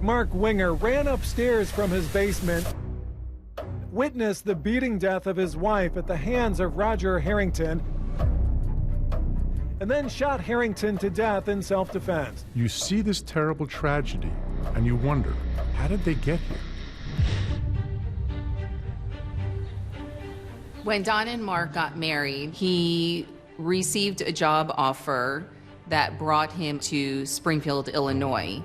Mark Winger ran upstairs from his basement, witnessed the beating death of his wife at the hands of Roger Harrington, and then shot Harrington to death in self-defense. You see this terrible tragedy, and you wonder, how did they get here? When Donnah and Mark got married, he received a job offer that brought him to Springfield, Illinois.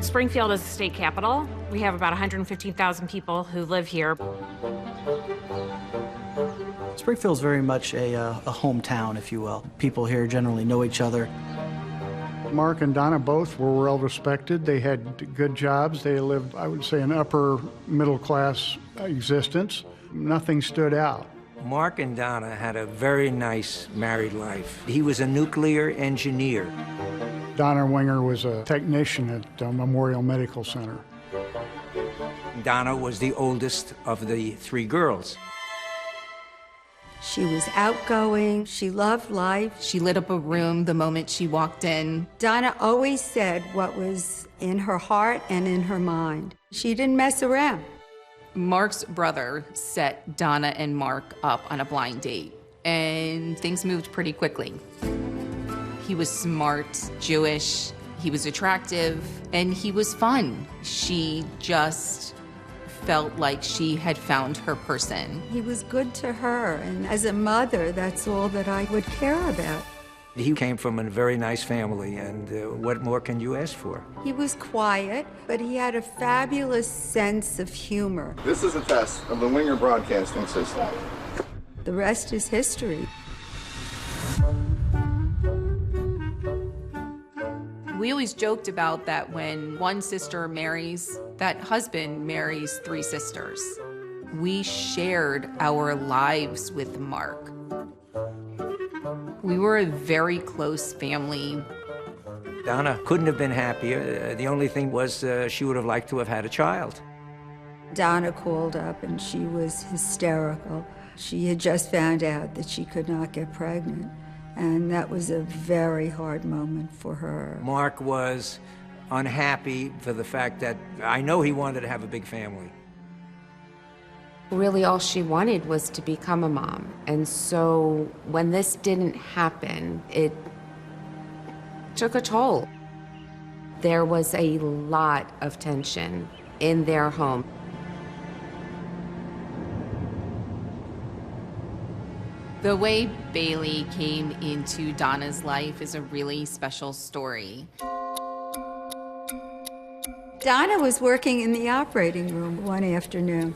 Springfield is the state capital. We have about 115,000 people who live here. Springfield's very much a hometown, if you will. People here generally know each other. Mark and Donnah both were well respected. They had good jobs. They lived, I would say, an upper middle class existence. Nothing stood out. Mark and Donnah had a very nice married life. He was a nuclear engineer. Donnah Winger was a technician at Memorial Medical Center. Donnah was the oldest of the three girls. She was outgoing. She loved life. She lit up a room the moment she walked in. Donnah always said what was in her heart and in her mind. She didn't mess around. Mark's brother set Donnah and Mark up on a blind date, and things moved pretty quickly. He was smart, Jewish, he was attractive, and he was fun. She just felt like she had found her person. He was good to her, and as a mother, that's all that I would care about. He came from a very nice family, and what more can you ask for? He was quiet, but he had a fabulous sense of humor. This is a test of the Winger broadcasting system. The rest is history. We always joked about that when one sister marries, that husband marries three sisters. We shared our lives with Mark. We were a very close family. Donnah couldn't have been happier. The only thing was she would have liked to have had a child. Donnah called up and she was hysterical. She had just found out that she could not get pregnant. And that was a very hard moment for her. Mark was unhappy for the fact that I know he wanted to have a big family. Really all she wanted was to become a mom. And so when this didn't happen, it took a toll. There was a lot of tension in their home. The way Bailey came into Donnah's life is a really special story. Donnah was working in the operating room one afternoon.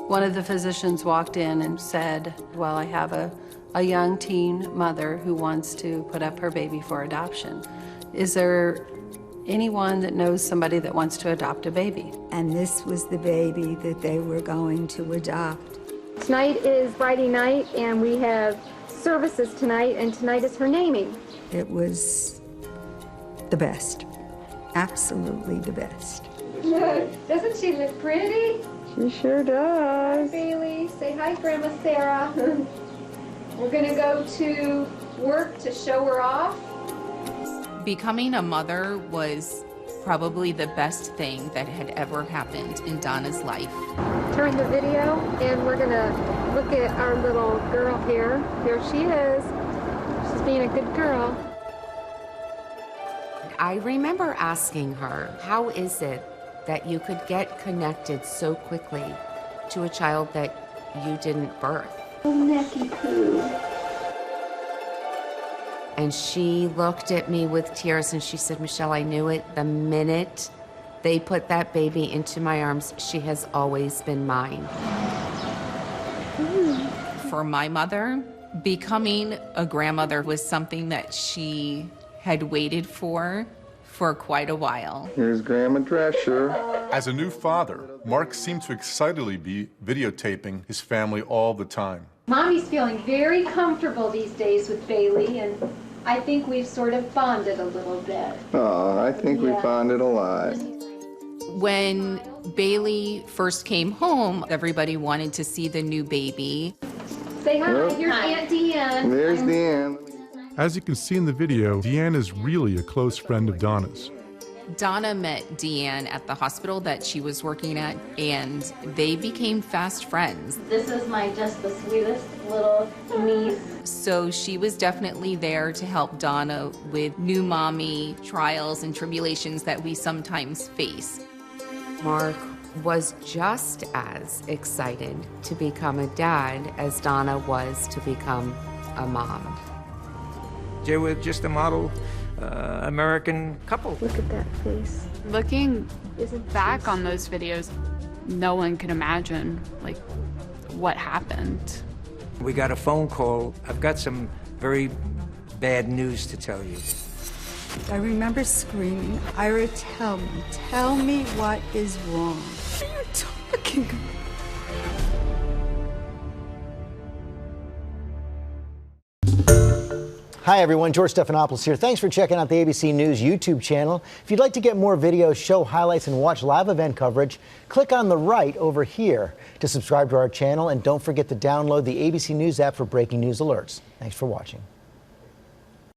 One of the physicians walked in and said, well, I have a young teen mother who wants to put up her baby for adoption. Is there anyone that knows somebody that wants to adopt a baby? And this was the baby that they were going to adopt. Tonight is Friday night, and we have services tonight, and tonight is her naming. It was the best. Absolutely the best. Doesn't she look pretty? She sure does. Hi, Bailey. Say hi, Grandma Sarah. We're going to go to work to show her off. Becoming a mother was probably the best thing that had ever happened in Donnah's life. Turn the video, and we're going to look at our little girl here. Here she is. She's being a good girl. I remember asking her, how is it that you could get connected so quickly to a child that you didn't birth? Oh, Necky Poo. And she looked at me with tears and she said, Michelle, I knew it the minute they put that baby into my arms. She has always been mine. For my mother, becoming a grandmother was something that she had waited for quite a while. Here's Grandma Drescher. As a new father, Mark seemed to excitedly be videotaping his family all the time. Mommy's feeling very comfortable these days with Bailey, and I think we've sort of bonded a little bit. Oh, I think we bonded a lot. When Bailey first came home, everybody wanted to see the new baby. Say hi. Well, Here's Aunt Deanne. There's Deanne. As you can see in the video, Deanne is really a close friend of Donna's. Donnah met Deanne at the hospital that she was working at, and they became fast friends. This is just the sweetest little niece. So she was definitely there to help Donnah with new mommy trials and tribulations that we sometimes face. Mark was just as excited to become a dad as Donnah was to become a mom. They were just a model American couple. Look at that face. Looking back on those videos, no one can imagine what happened. We got a phone call. I've got some very bad news to tell you. I remember screaming, Ira, tell me what is wrong. What are you talking about? Hi everyone, George Stephanopoulos here. Thanks for checking out the ABC News YouTube channel. If you'd like to get more videos, show highlights, and watch live event coverage, click on the right over here to subscribe to our channel, and don't forget to download the ABC News app for breaking news alerts. Thanks for watching.